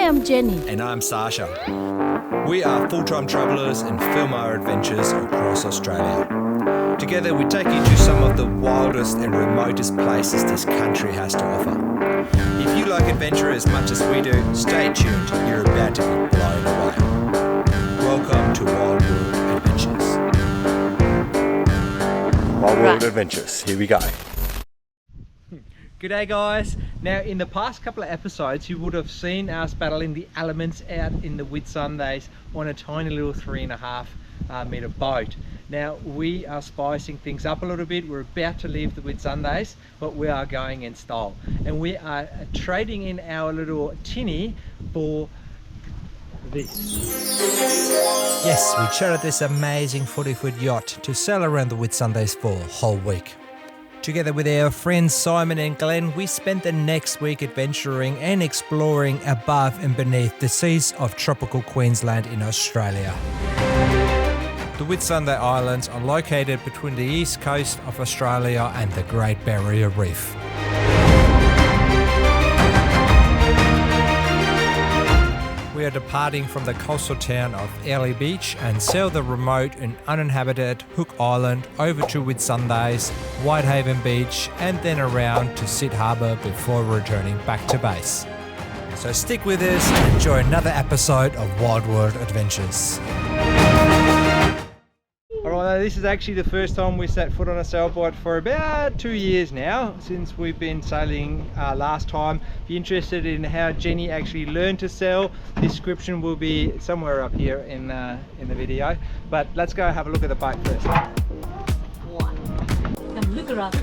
am Jenny. And I'm Sasha. We are full-time travellers and film our adventures across Australia. Together we take you to some of the wildest and remotest places this country has to offer. If you like adventure as much as we do, stay tuned, you're about to be blown away. Welcome to Wild World Adventures. Wild World Adventures, here we go. G'day guys. Now in the past couple of episodes you would have seen us battling the elements out in the Whitsundays on a tiny little 3.5 metre boat. Now we are spicing things up a little bit. We're about to leave the Whitsundays, but we are going in style. And we are trading in our little tinny for this. Yes, we chartered this amazing 40-foot yacht to sail around the Whitsundays for a whole week. Together with our friends Simon and Glenn, we spent the next week adventuring and exploring above and beneath the seas of tropical Queensland in Australia. The Whitsunday Islands are located between the east coast of Australia and the Great Barrier Reef. We are departing from the coastal town of Early Beach and sail the remote and uninhabited Hook Island over to Whitsundays, Whitehaven Beach and then around to Harbour before returning back to base. So stick with us and enjoy another episode of Wild World Adventures. Alright, this is actually the first time we set foot on a sailboat for about 2 years now, since we've been sailing last time. If you're interested in how Jenny actually learned to sail, the description will be somewhere up here in the video. But let's go have a look at the boat first. Wow. Come look around.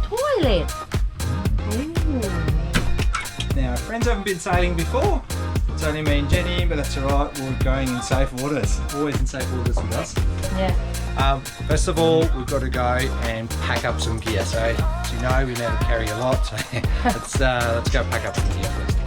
Toilet. Ooh. Now, friends haven't been sailing before. It's only me and Jenny, but that's alright. We're going in safe waters. Always in safe waters with us. Yeah. First of all, we've got to go and pack up some gear. So, as you know, we never carry a lot. So let's go pack up some gear first.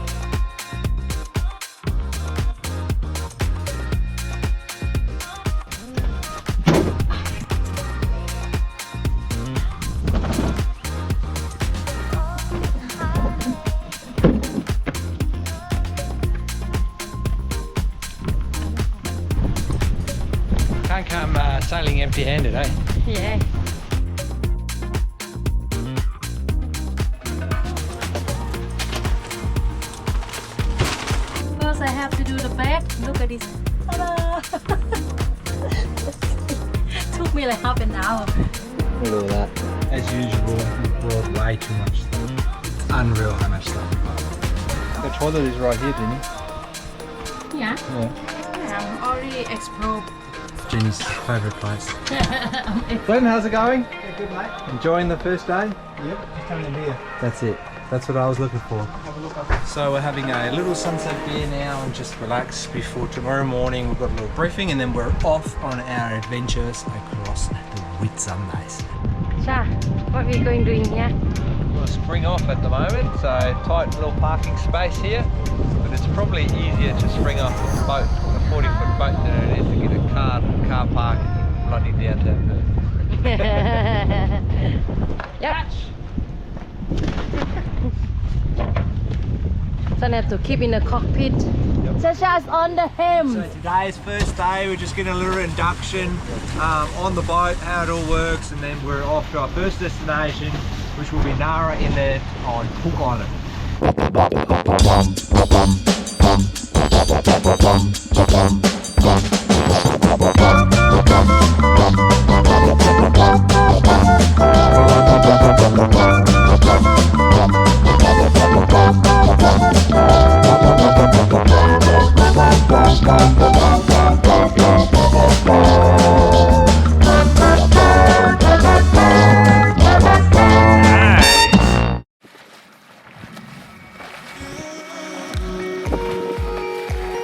Can't come sailing empty-handed, eh? Yeah. First I have to do the back. Look at this. Ta-da! Took me like half an hour. Look at that. As usual, we brought way too much stuff. It's unreal how much stuff we got. The toilet is right here, Jenny. Yeah. Yeah. I'm already explored. Jenny's favourite place. Glenn, how's it going? Yeah, good mate. Enjoying the first day? Yep, just having a beer. That's it. That's what I was looking for. Have a look up. So we're having a little sunset beer now and just relax before tomorrow morning. We've got a little briefing and then we're off on our adventures across the Whitsundays. Sha, what are we going doing here? We'll spring off at the moment, so tight little parking space here. But it's probably easier to spring off with a boat, a 40-foot boat, than it is to get a car park in bloody downtown Perth. Yep. So I have to keep in the cockpit. Yep. Sasha's on the helm. So today's first day, we're just getting a little induction on the boat, how it all works, and then we're off to our first destination, which will be Nara Inlet on Hook Island.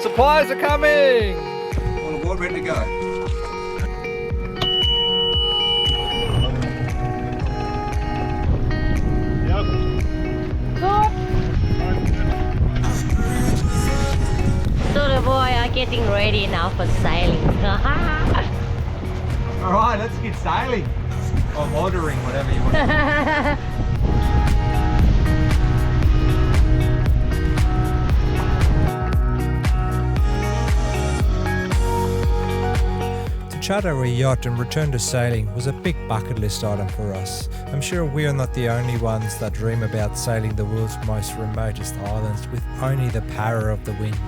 Supplies are coming! All aboard, ready to go. Good. So the boy getting ready now for sailing. Alright, let's get sailing. Or motoring, whatever you want. To charter a yacht and return to sailing was a big bucket list item for us. I'm sure we're not the only ones that dream about sailing the world's most remotest islands with only the power of the wind.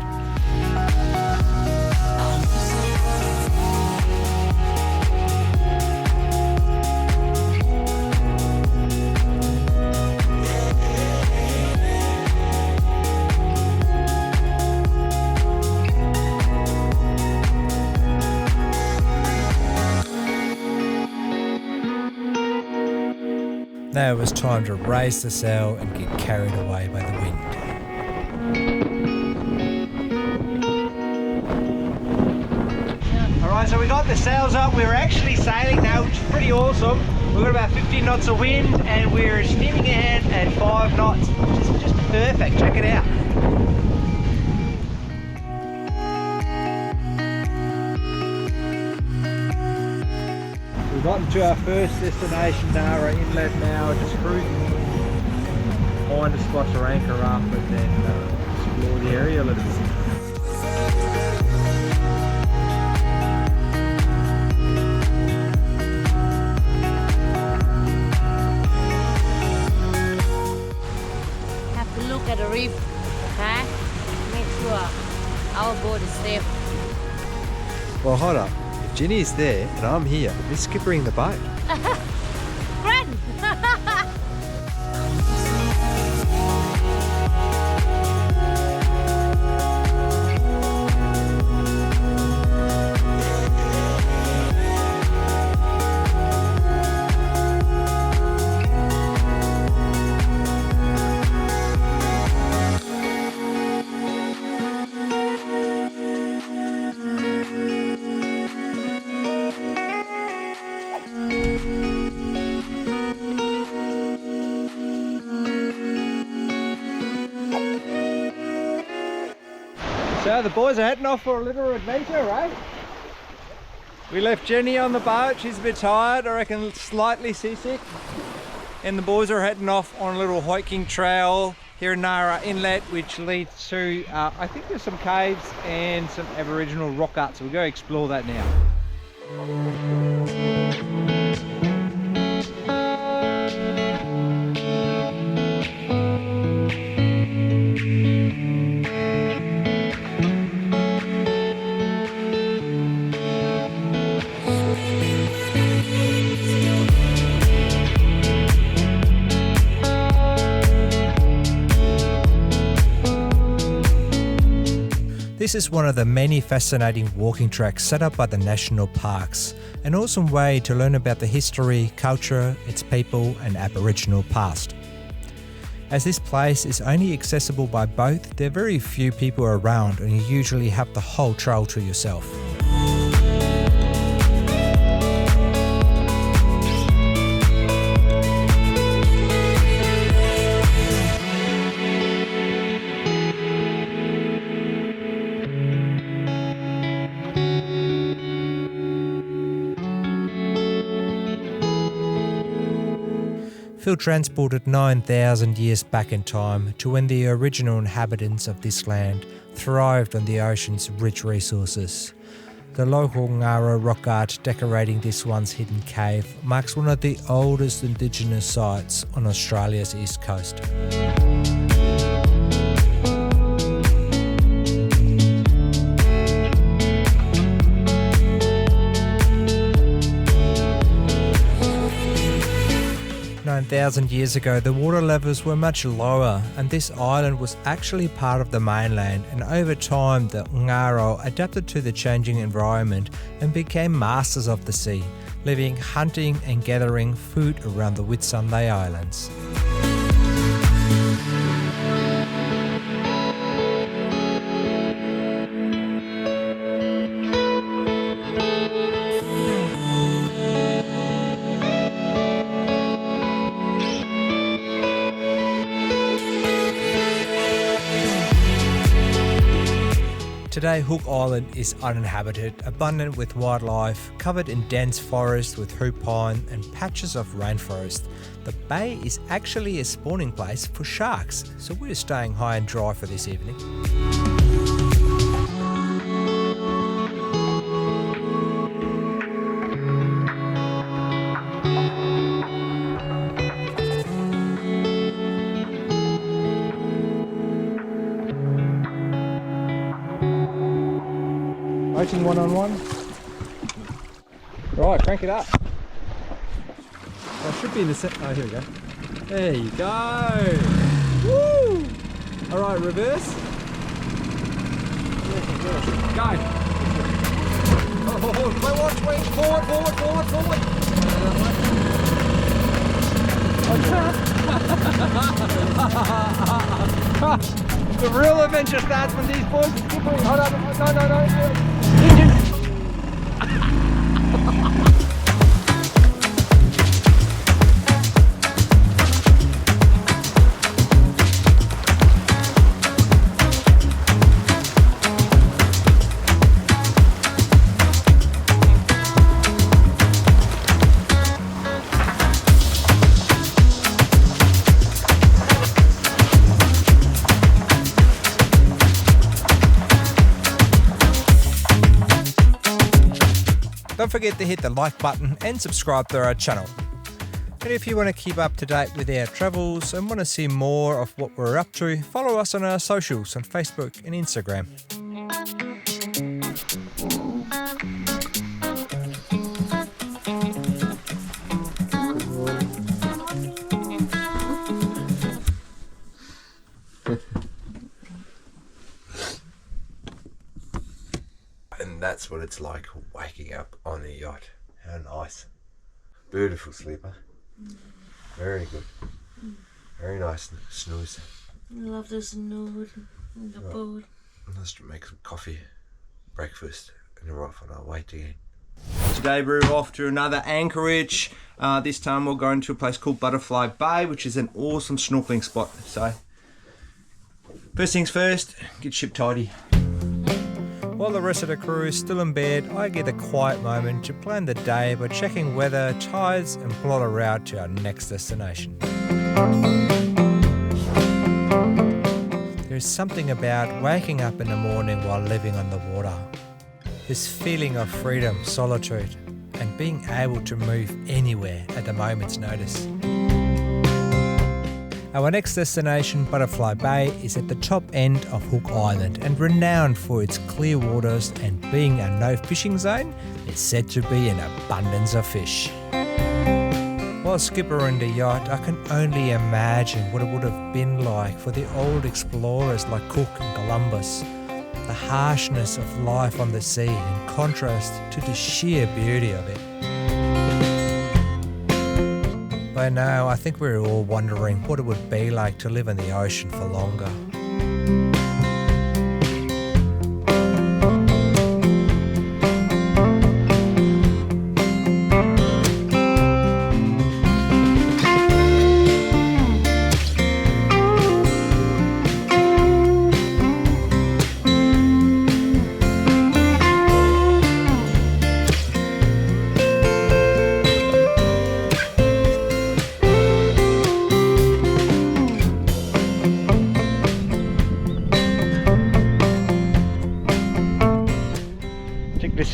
Now it was time to raise the sail and get carried away by the wind. Alright, so we got the sails up. We're actually sailing now, which is pretty awesome. We've got about 15 knots of wind and we're steaming ahead at 5 knots, which is just perfect. Check it out. We've gotten to our first destination, Nara Inlet now, just cruising in, find a spot to anchor up and then explore the area a little bit. Have to look at the reef, okay? Make sure our boat is safe. Well, hold up. If Ginny is there and I'm here, who's skippering the boat? Friend! So the boys are heading off for a little adventure, right? We left Jenny on the boat, she's a bit tired, I reckon slightly seasick. And the boys are heading off on a little hiking trail here in Nara Inlet, which leads to, I think there's some caves and some Aboriginal rock art, so we'll go explore that now. This is one of the many fascinating walking tracks set up by the national parks, an awesome way to learn about the history, culture, its people and Aboriginal past. As this place is only accessible by boat, there are very few people around and you usually have the whole trail to yourself. Phil transported 9,000 years back in time to when the original inhabitants of this land thrived on the ocean's rich resources. The local Ngara rock art decorating this once hidden cave marks one of the oldest indigenous sites on Australia's east coast. Thousand years ago, the water levels were much lower and this island was actually part of the mainland, and over time the Ngaro adapted to the changing environment and became masters of the sea, living, hunting and gathering food around the Whitsunday Islands. Today, Hook Island is uninhabited, abundant with wildlife, covered in dense forest with hoop pine and patches of rainforest. The bay is actually a spawning place for sharks, so we're staying high and dry for this evening. Coaching one-on-one. Right, crank it up. I should be in the set. Oh, here we go. There you go. Woo! All right, reverse. Go. Oh, watch, wait, forward. The real adventure starts when these boys are skipping. Hold on, no. Don't forget to hit the like button and subscribe to our channel. And if you want to keep up to date with our travels and want to see more of what we're up to, follow us on our socials on Facebook and Instagram. And that's what it's like waking up on a yacht. How nice. Beautiful sleeper. Very good. Very nice snooze. I love the snow in the boat. Let's make some coffee, breakfast, and we're off on our way again. Today we're off to another anchorage. This time we're going to a place called Butterfly Bay, which is an awesome snorkeling spot. So, first things first, get ship tidy. While the rest of the crew is still in bed, I get a quiet moment to plan the day by checking weather, tides and plot a route to our next destination. There's something about waking up in the morning while living on the water. This feeling of freedom, solitude and being able to move anywhere at a moment's notice. Our next destination, Butterfly Bay, is at the top end of Hook Island and renowned for its clear waters, and being a no fishing zone, it's said to be an abundance of fish. While skippering the yacht, I can only imagine what it would have been like for the old explorers like Cook and Columbus. The harshness of life on the sea in contrast to the sheer beauty of it. By now, I think we're all wondering what it would be like to live in the ocean for longer.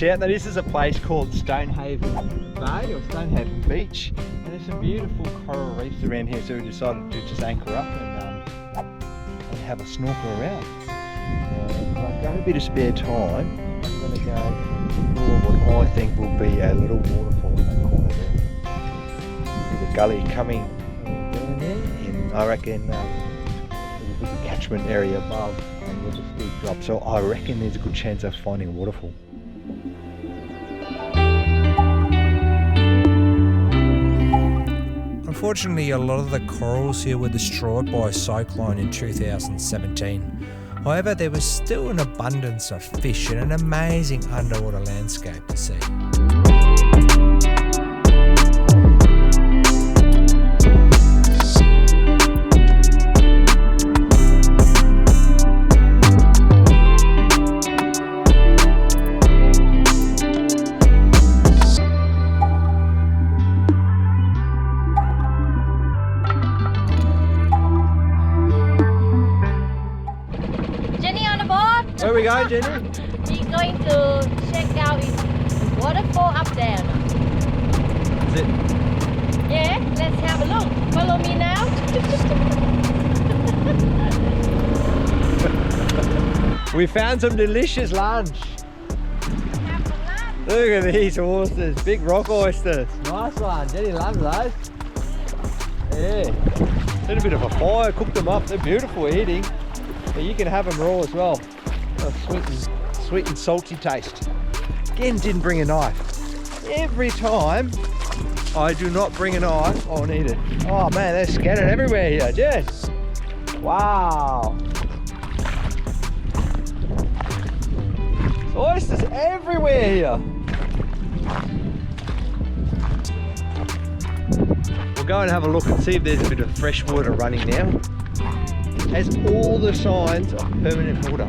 Now this is a place called Stonehaven Bay or Stonehaven Beach, and there's some beautiful coral reefs around here, so we decided to just anchor up and have a snorkel around. I've got a bit of spare time. I'm going to go explore what I think will be a little waterfall in that corner there. With a gully coming down there, and I reckon there's a big catchment area above and with a steep drop, so I reckon there's a good chance of finding a waterfall. Unfortunately, a lot of the corals here were destroyed by a cyclone in 2017. However, there was still an abundance of fish and an amazing underwater landscape to see. Where are we going, Jenny? We're going to check out this waterfall up there. Is it? Yeah, let's have a look. Follow me now. We found some delicious lunch. Look at these oysters, big rock oysters. Nice one, Jenny loves those. Yeah, a little bit of a fire, cook them up. They're beautiful eating, but you can have them raw as well. A sweet and salty taste. Again, didn't bring a knife. Every time I do not bring a knife, I'll need it. Oh man, they're scattered everywhere here, Jen. Wow. Oysters everywhere here. We'll go and have a look and see if there's a bit of fresh water running now. It has all the signs of permanent water.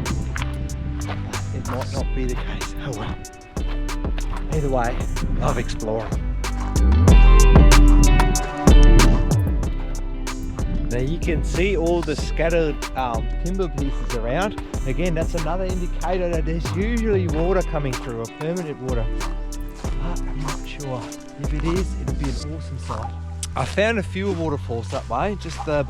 It might not be the case. Oh well. Either way, love exploring. Now you can see all the scattered timber pieces around. Again, that's another indicator that there's usually water coming through, or permanent water. But I'm not sure. If it is, it'll be an awesome sight. I found a few waterfalls that way, just by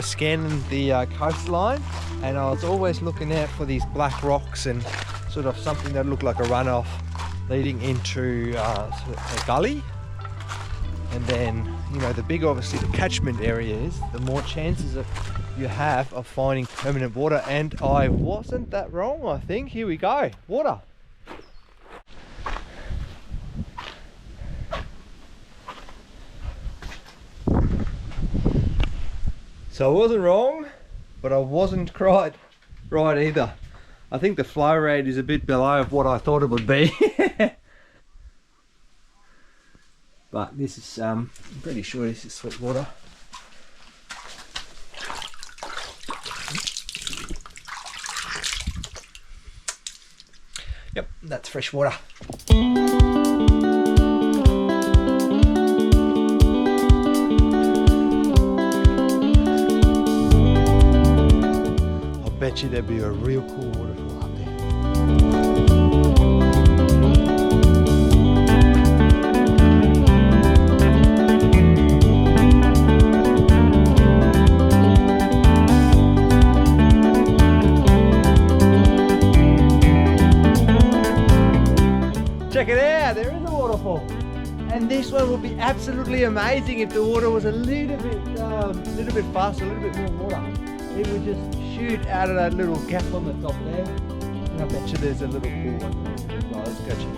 scanning the coastline, and I was always looking out for these black rocks and sort of something that looked like a runoff leading into sort of a gully. And then, you know, the bigger obviously the catchment area is, the more chances that you have of finding permanent water. And I wasn't that wrong, I think. Here we go, water. So I wasn't wrong, but I wasn't quite right either. I think the flow rate is a bit below what I thought it would be. But this is, I'm pretty sure this is sweet water. Yep, that's fresh water. I bet you there'd be a real cool waterfall up there. Check it out, there is a waterfall. And this one would be absolutely amazing if the water was a little bit faster, a little bit more water. It would just shoot out of that little gap on the top there. And I bet you there's a little cool one. Right, let's go check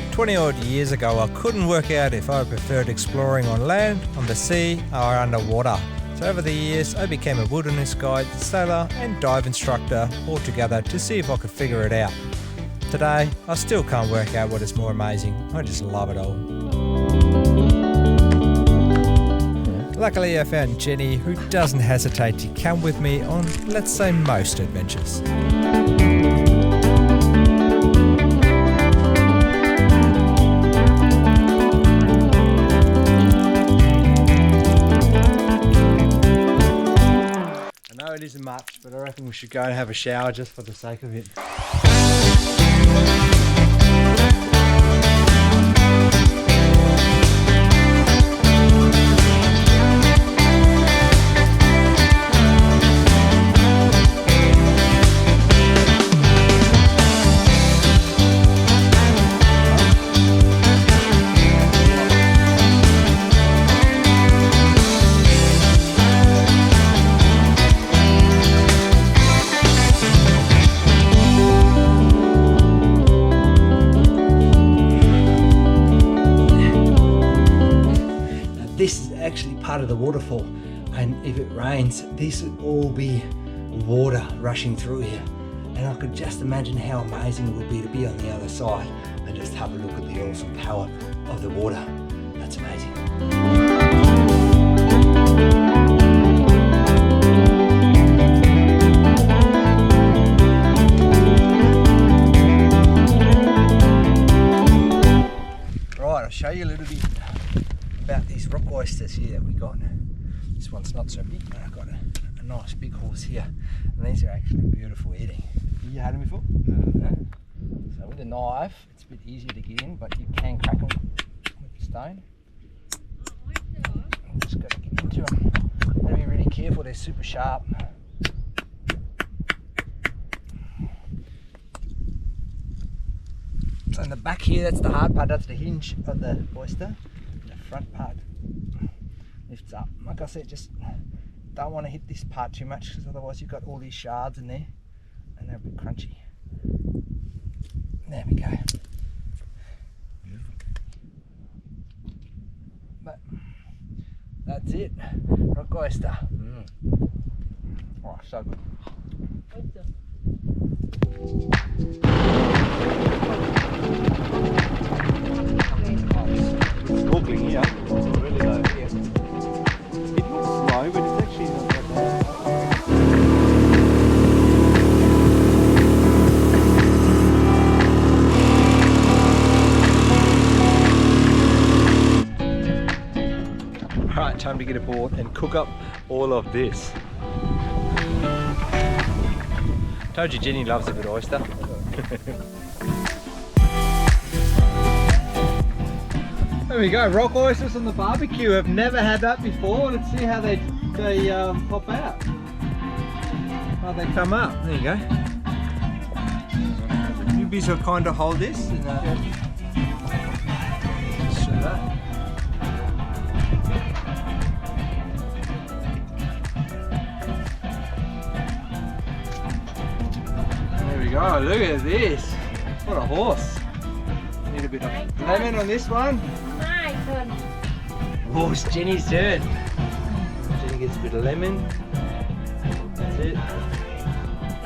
it. 20 odd years ago, I couldn't work out if I preferred exploring on land, on the sea, or underwater. So over the years, I became a wilderness guide, sailor, and dive instructor all together to see if I could figure it out. Today, I still can't work out what is more amazing. I just love it all. Luckily, I found Jenny, who doesn't hesitate to come with me on, let's say, most adventures. I know it isn't much, but I reckon we should go and have a shower just for the sake of it. This is actually part of the waterfall, and if it rains, this would all be water rushing through here. And I could just imagine how amazing it would be to be on the other side and just have a look at the awesome power of the water. That's amazing. Right, I'll show you a little bit about these rock oysters here that we got. This one's not so big, but I've got a nice big horse here. And these are actually beautiful eating. You had them before? No. So with a knife, it's a bit easier to get in, but you can crack them with the stone. Just got to get into them. Gotta be really careful, they're super sharp. So in the back here, that's the hard part, that's the hinge of the oyster. The front part lifts up. Like I said, just don't want to hit this part too much because otherwise you've got all these shards in there and they'll be crunchy. There we go. But that's it. Rock oyster. Oh, so good. Snorkeling here, it's really low here. It looks low, but it's actually not that bad. Alright, time to get aboard and cook up all of this. Told you Jenny loves a bit of oyster. There we go, rock oysters on the barbecue. I've never had that before. Let's see how they pop out. How they come up. There you go. Newbies will kind of hold this. And, show that. There we go, look at this. What a horse. Need a bit of lemon on this one. My turn. Oh, it's Jenny's turn. Jenny gets a bit of lemon. That's it.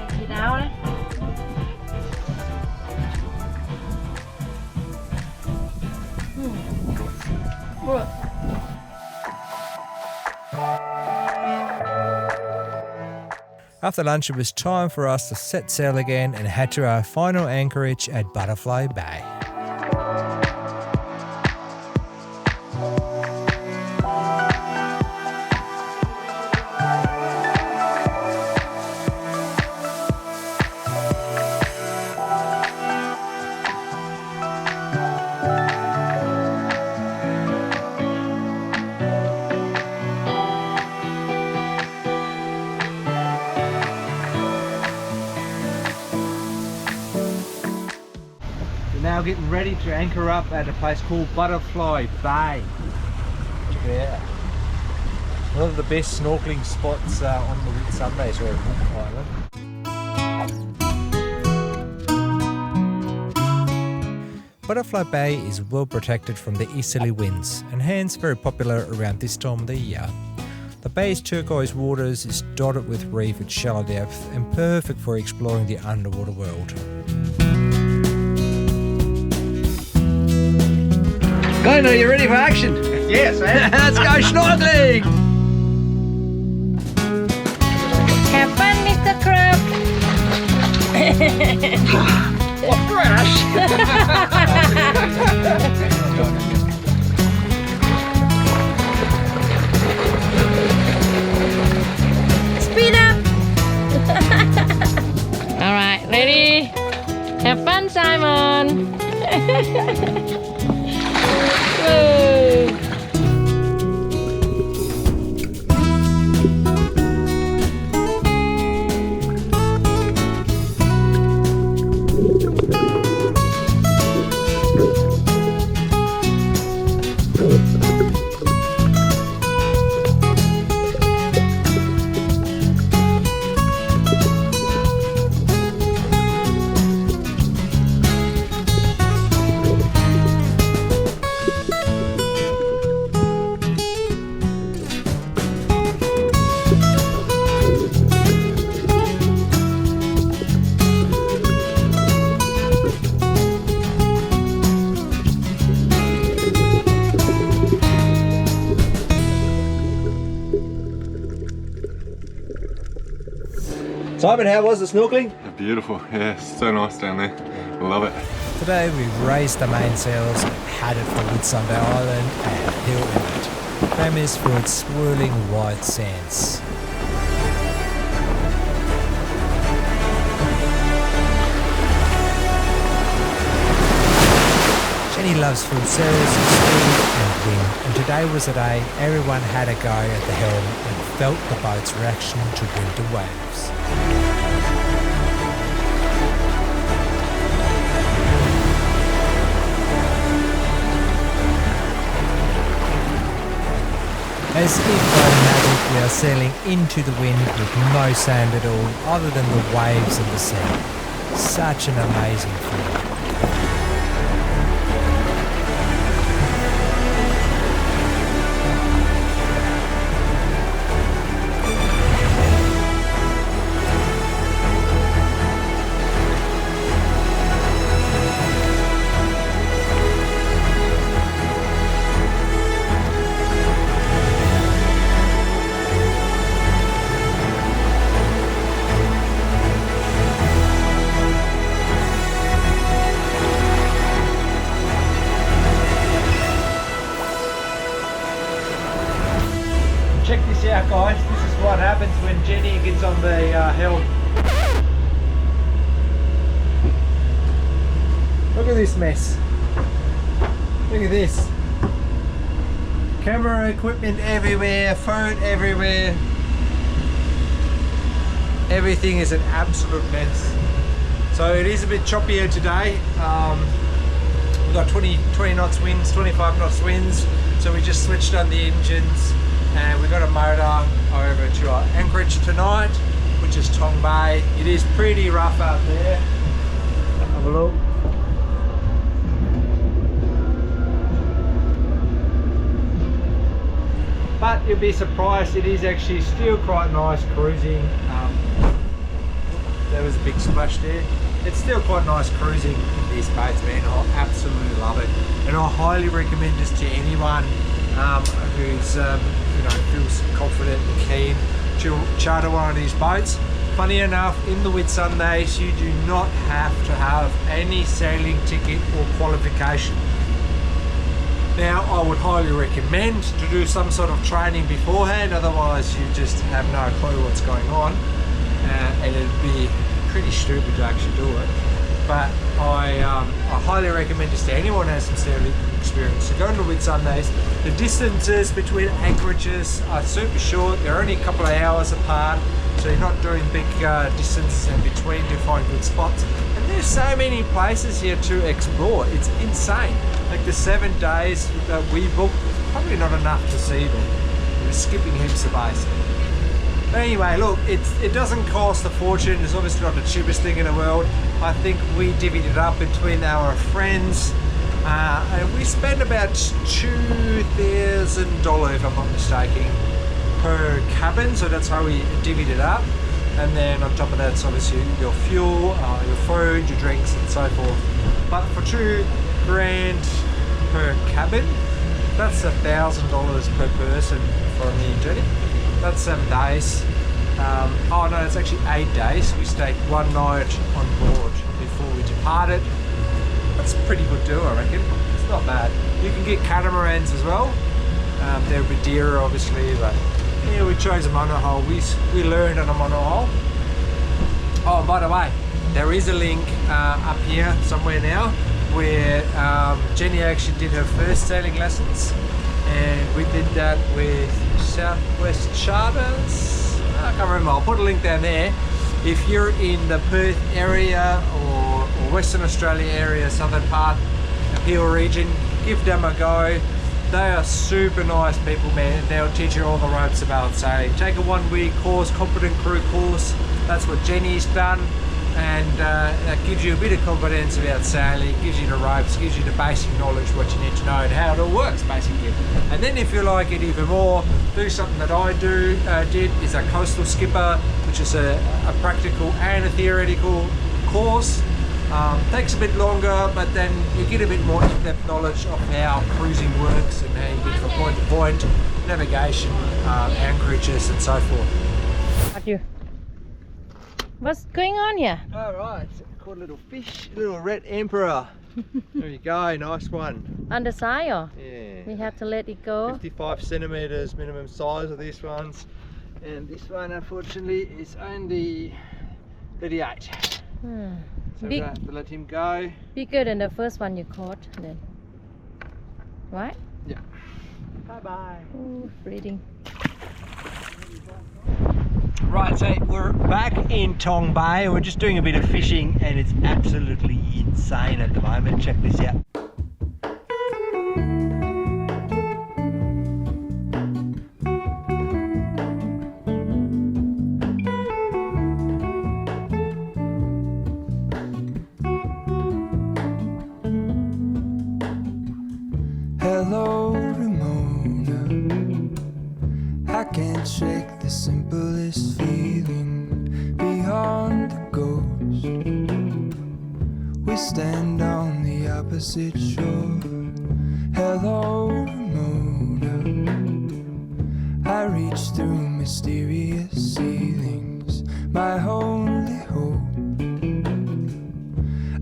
Take it out. After lunch, it was time for us to set sail again and head to our final anchorage at Butterfly Bay. Now getting ready to anchor up at a place called Butterfly Bay. Check it out. One of the best snorkeling spots on the Whitsundays or Hook Island. Butterfly Bay is well protected from the easterly winds and hence very popular around this time of the year. The bay's turquoise waters is dotted with reef at shallow depth and perfect for exploring the underwater world. Glenn, are you ready for action? Yes, man. Let's go snorkeling! Have fun, Mr. Crab. What crash? Speed up. All right, ready? Have fun, Simon. Whoa. Simon, how was the snorkeling? Beautiful, yeah, so nice down there. Love it. Today we've raised the mainsails and headed for Whitsunday Island and Hill Inlet, famous for its swirling white sands. loves full sails, speed and wind, and today was the day everyone had a go at the helm and felt the boat's reaction to winter waves. As if by magic we are sailing into the wind with no sand at all other than the waves and the sea. Such an amazing feeling. Check this out, guys. This is what happens when Jenny gets on the helm. Look at this mess. Look at this. Camera equipment everywhere, phone everywhere. Everything is an absolute mess. So it is a bit choppier today. We've got 20 knots winds, 25 knots winds. So we just switched on the engines. And we've got a motor over to our anchorage tonight, which is Tong Bay. It is pretty rough out there. Have a look. But you'll be surprised, it is actually still quite nice cruising. There was a big splash there. It's still quite nice cruising in these boats, man. I absolutely love it. And I highly recommend this to anyone who's feels confident and keen to charter one of these boats. Funny enough, in the Whitsundays you do not have to have any sailing ticket or qualification. Now I would highly recommend to do some sort of training beforehand, otherwise you just have no clue what's going on, and it'd be pretty stupid to actually do it. But I highly recommend this to anyone who has some sailing experience. So go into Whitsundays. The distances between anchorages are super short. They're only a couple of hours apart, so you're not doing big distances in between to find good spots. And there's so many places here to explore. It's insane. Like the 7 days that we booked, probably not enough to see them. We're skipping heaps of bases. But anyway, look, it doesn't cost a fortune. It's obviously not the cheapest thing in the world. I think we divvied it up between our friends, and we spent about $2,000, if I'm not mistaken, per cabin. So that's how we divvied it up. And then on top of that, it's obviously your fuel, your food, your drinks, and so forth. But for $2,000 per cabin, that's $1,000 per person for me and Jenny. That's 7 days. Oh no, it's actually 8 days. We stayed 1 night on board before we departed. That's a pretty good deal, I reckon. It's not bad. You can get catamarans as well. They're a bit dearer, obviously, but yeah, we chose a monohull. We learned on a monohull. Oh, by the way, there is a link up here somewhere now where Jenny actually did her first sailing lessons, and we did that with Southwest Charters. I can't remember. I'll put a link down there. If you're in the Perth area or Western Australia area, southern part, Hill region, give them a go. They are super nice people, man. They'll teach you all the ropes about sailing. Take a 1-week course, competent crew course. That's what Jenny's done, and that gives you a bit of confidence about sailing, gives you the ropes, gives you the basic knowledge, what you need to know and how it all works, basically. And then if you like it even more, do something that I did is a coastal skipper, which is a practical and a theoretical course. Takes a bit longer, but then you get a bit more in-depth knowledge of how cruising works and how you get from point to point, navigation, anchorages and so forth. What's going on here? Alright, caught a little fish, a little red emperor. There you go, nice one. On the side, or? Yeah. We have to let it go. 55 centimeters minimum size of these ones. And this one, unfortunately, is only 38. So we're gonna have to let him go. Bigger than the first one you caught then. What? Yeah. Bye-bye. Oh, reading. Right, so we're back in Tong Bay and we're just doing a bit of fishing and it's absolutely insane at the moment. Check this out. Hello, Ramona. I can't shake the simplest feeling beyond the ghost. We stand on the opposite shore. Hello, Ramona. I reach through mysterious ceilings, my only hope.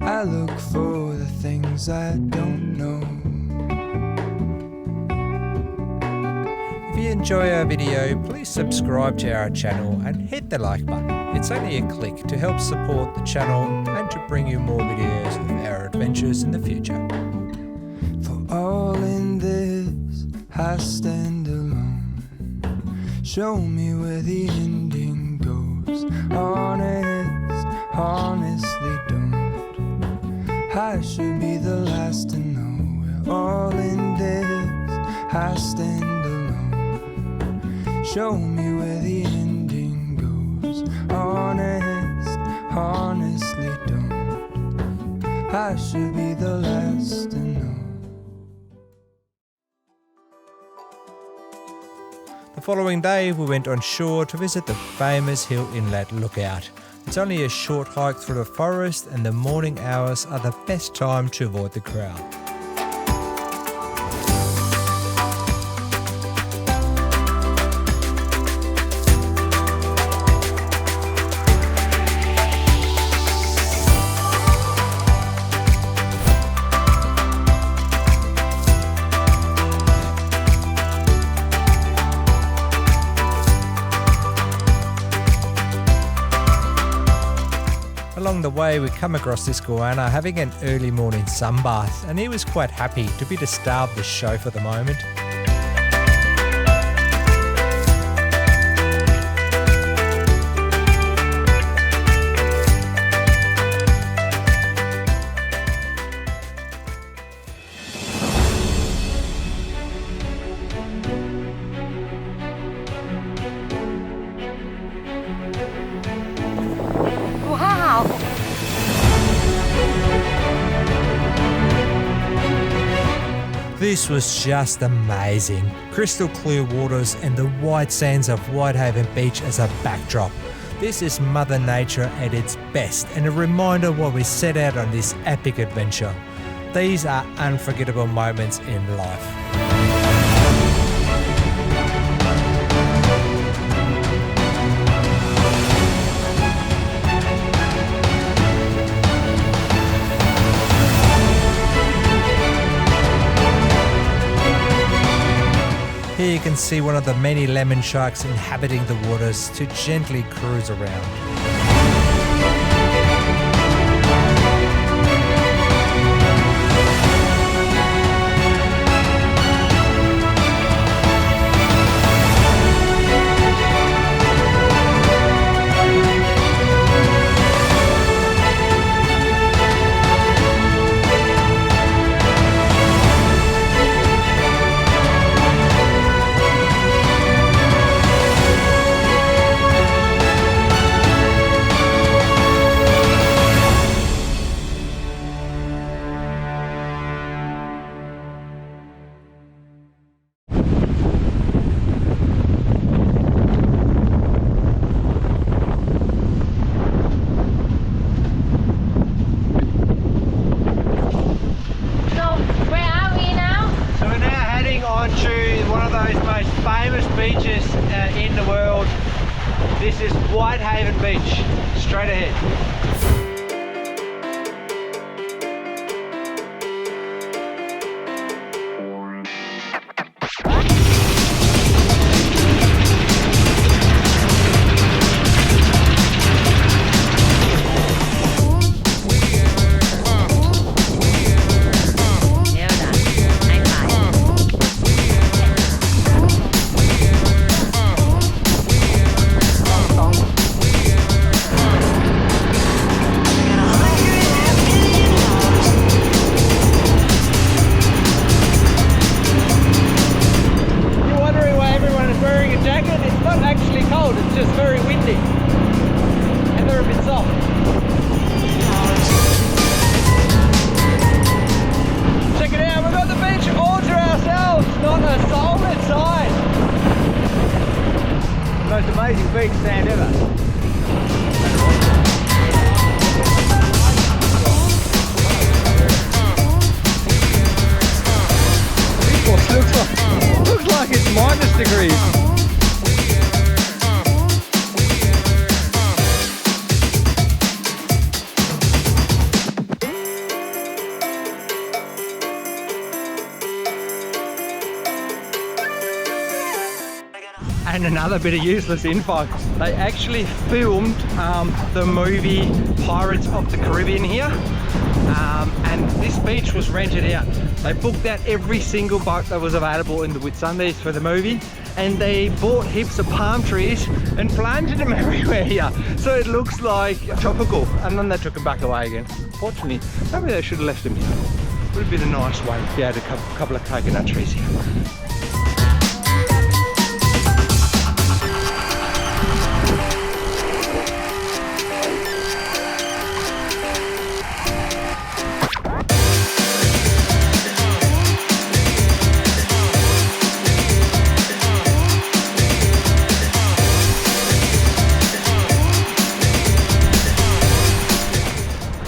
I look for the things I don't know. If you enjoy our video, please subscribe to our channel and hit the like button. It's only a click to help support the channel and to bring you more videos of our adventures in the future. For all in this, I stand alone. Show me where the ending goes. Honest, honestly don't. I should be the last to know. We're all in this, I stand alone. Show me where the ending goes. Honest, honestly don't. I should be the last to know. The following day, we went on shore to visit the famous Hill Inlet lookout. It's only a short hike through the forest and the morning hours are the best time to avoid the crowd. Along the way, we come across this goanna having an early morning sunbath, and he was quite happy to be the star of the show for the moment. Wow! This was just amazing. Crystal clear waters and the white sands of Whitehaven Beach as a backdrop. This is Mother Nature at its best and a reminder why we set out on this epic adventure. These are unforgettable moments in life. Here you can see one of the many lemon sharks inhabiting the waters to gently cruise around. Beaches in the world. This is Whitehaven Beach, straight ahead. And another bit of useless info. They actually filmed the movie Pirates of the Caribbean here. And this beach was rented out. They booked out every single boat that was available in the Whitsundays for the movie. And they bought heaps of palm trees and planted them everywhere here. So it looks like tropical. And then they took them back away again. Fortunately, maybe they should have left them here. Would have been a nice way if you had a couple of coconut trees here.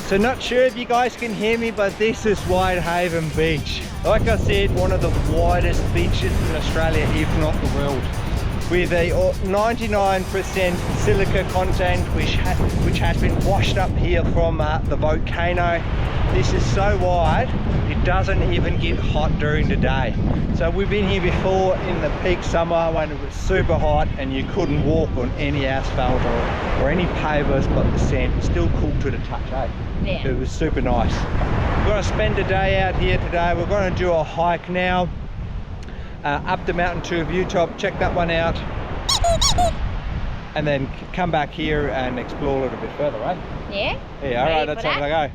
So not sure if you guys can hear me, but this is Whitehaven Beach. Like I said, one of the widest beaches in Australia, if not the world. With a 99% silica content, which has been washed up here from the volcano. This is so wide, it doesn't even get hot during the day. So we've been here before in the peak summer when it was super hot and you couldn't walk on any asphalt or any pavers, but the sand was still cool to the touch, eh? Yeah. It was super nice. We're going to spend a day out here today. We're going to do a hike now up the mountain to a view top, check that one out, and then come back here and explore a little bit further, right? Yeah. Yeah, all right, let's have a go.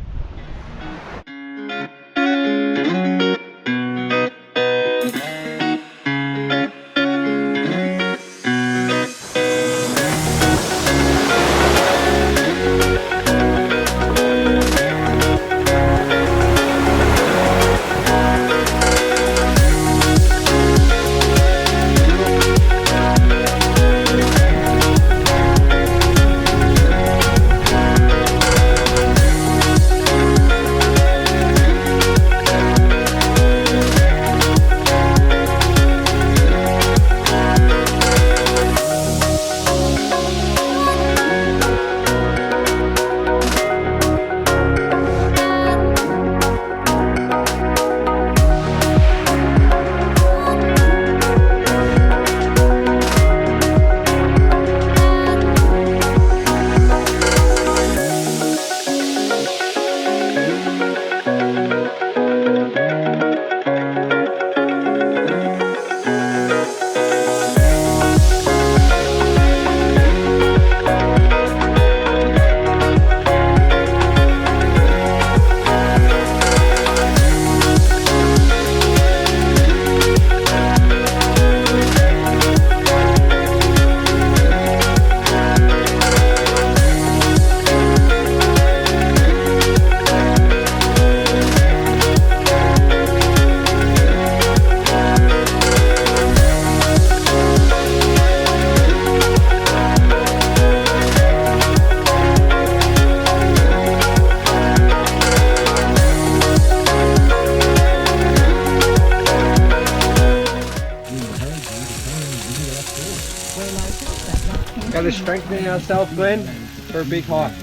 Got to strengthen ourselves, Glenn, for a big hike.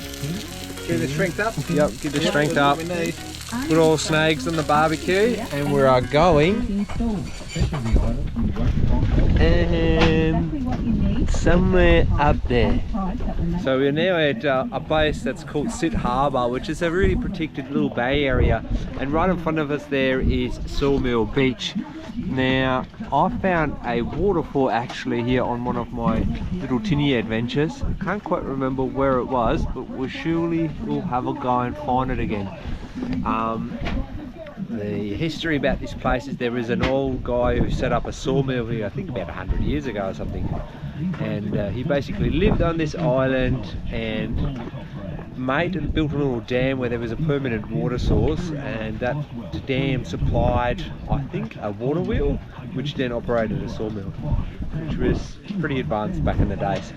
Get the strength up? Yep, get the strength up. Put all snags on the barbecue, and we are going and somewhere up there. So we're now at a place that's called Harbour, which is a really protected little bay area, and right in front of us there is Sawmill Beach. Now, I found a waterfall actually here on one of my little tinny adventures. I can't quite remember where it was, but we surely will have a go and find it again. The history about this place is there was an old guy who set up a sawmill here, I think about 100 years ago or something, and he basically lived on this island and built a little dam where there was a permanent water source, and that dam supplied, I think, a water wheel which then operated a sawmill, which was pretty advanced back in the days.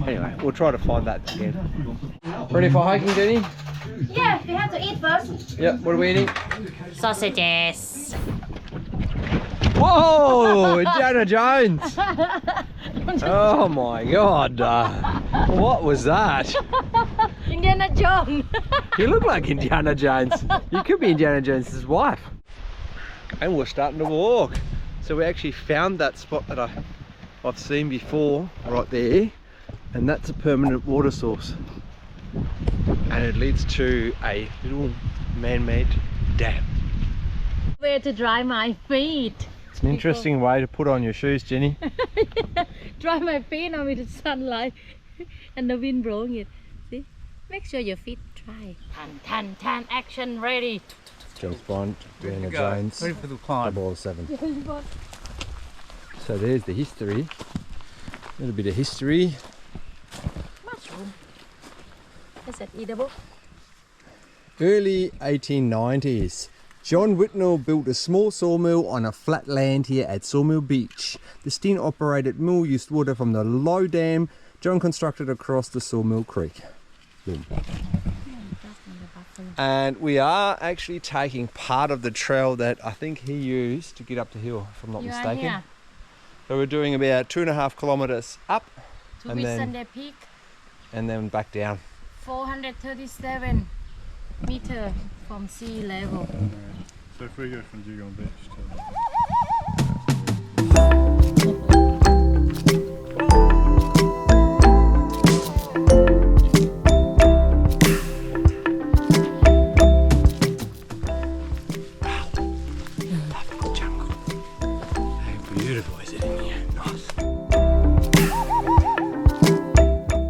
Anyway, we'll try to find that again. Ready for hiking, Jenny? Yeah, we have to eat first. Yeah, what are we eating? Sausages. Whoa, Indiana Jones! Oh my god, what was that? Indiana Jones. You look like Indiana Jones. You could be Indiana Jones' wife. And we're starting to walk. So we actually found that spot that I I've seen before right there, and that's a permanent water source. And it leads to a little man-made dam. Where to dry my feet. It's an interesting way to put on your shoes, Jenny. Dry my feet now with the sunlight and the wind blowing it. See? Make sure your feet dry. Tan, action ready. James Bond, Diana Jones, Ready for the climb. 007. So there's the history. A little bit of history. Mushroom. Is it edible? Early 1890s. John Whitnell built a small sawmill on a flat land here at Sawmill Beach. The steam-operated mill used water from the low dam John constructed across the Sawmill Creek. Boom. And we are actually taking part of the trail that I think he used to get up the hill, if I'm not mistaken. Here. So we're doing about 2.5 kilometres up To and then Whitsunday Peak, and then back down. 437 meters from sea level. So if we go from Dugong Beach to...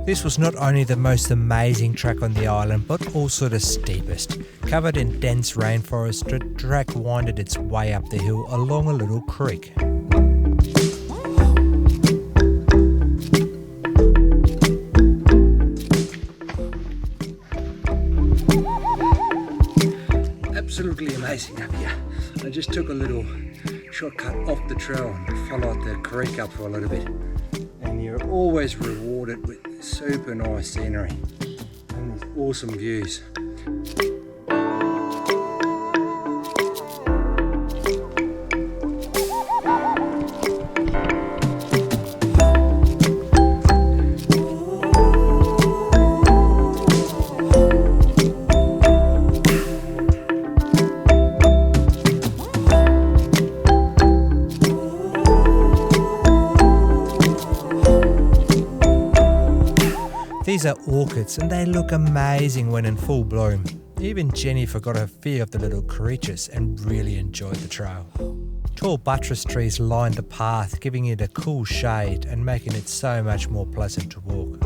This was not only the most amazing track on the island, but also the steepest. Covered in dense rainforest, the track winded its way up the hill along a little creek. Absolutely amazing up here. I just took a little shortcut off the trail and followed the creek up for a little bit. And you're always rewarded with super nice scenery and these awesome views. These are orchids and they look amazing when in full bloom. Even Jenny forgot her fear of the little creatures and really enjoyed the trail. Tall buttress trees lined the path, giving it a cool shade and making it so much more pleasant to walk.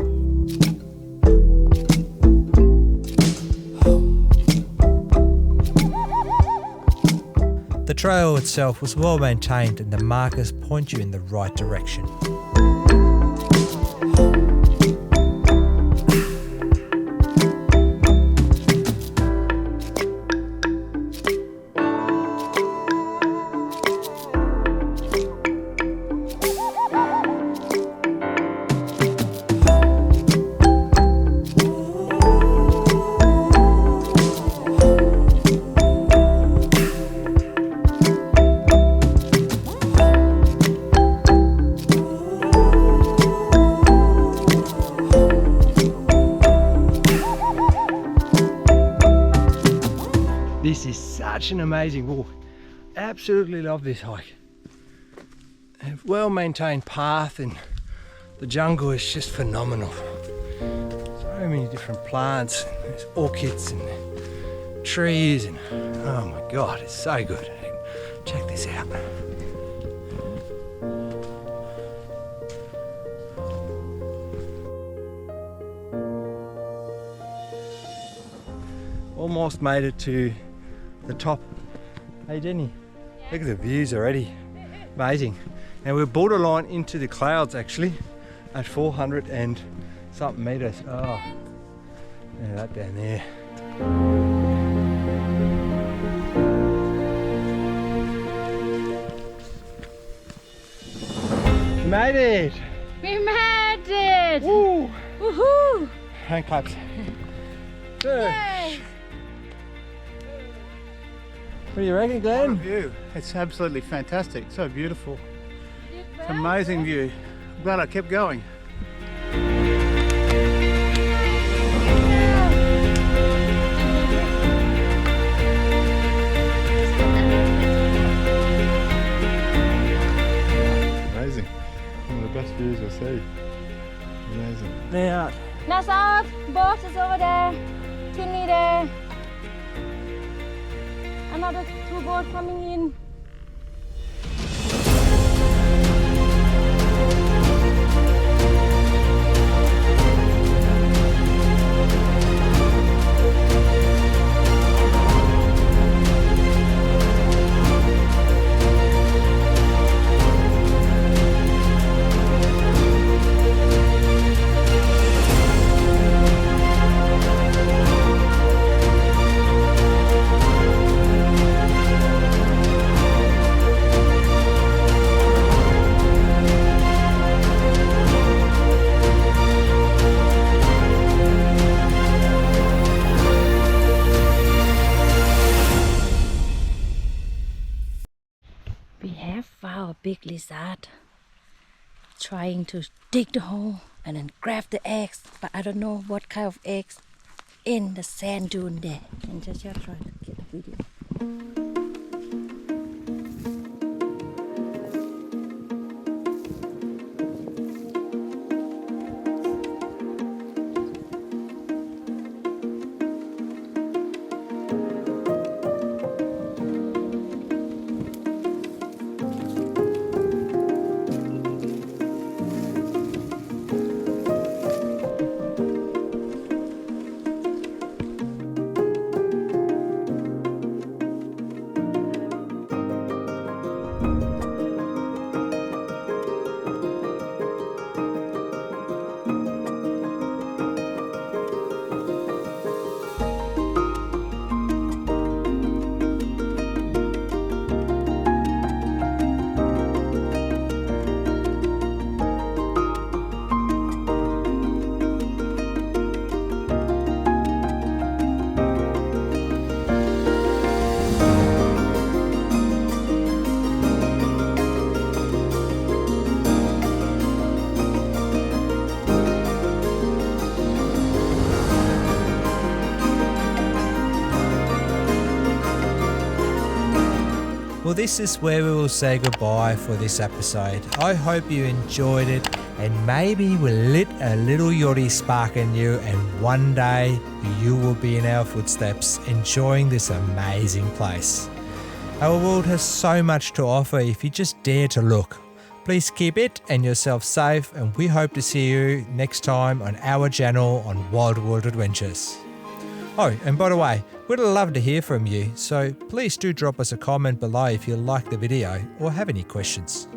The trail itself was well maintained and the markers point you in the right direction. This is such an amazing walk. Absolutely love this hike. A well-maintained path and the jungle is just phenomenal. So many different plants, and there's orchids and trees and oh my god, it's so good. Check this out. Almost made it to the top. Hey Jenny, look at the views already. Amazing. And we're borderline into the clouds actually at 400 and something meters. Oh, yeah, that down there. We made it! We made it! Woo! Woohoo! Hand claps. Yay! What do you reckon, Glenn? View. It's absolutely fantastic. So beautiful. It's an amazing view. I'm glad I kept going. Amazing. One of the best is over there. Tinny there. Another 2 boats coming in. We have found a big lizard trying to dig the hole and then grab the eggs, but I don't know what kind of eggs in the sand dune there. And just try to get a video. Well, this is where we will say goodbye for this episode. I hope you enjoyed it and maybe we lit a little yachty spark in you, and one day you will be in our footsteps enjoying this amazing place. Our world has so much to offer if you just dare to look. Please keep it and yourself safe, and we hope to see you next time on our channel on Wild World Adventures. Oh, and by the way, we'd love to hear from you, so please do drop us a comment below if you like the video or have any questions.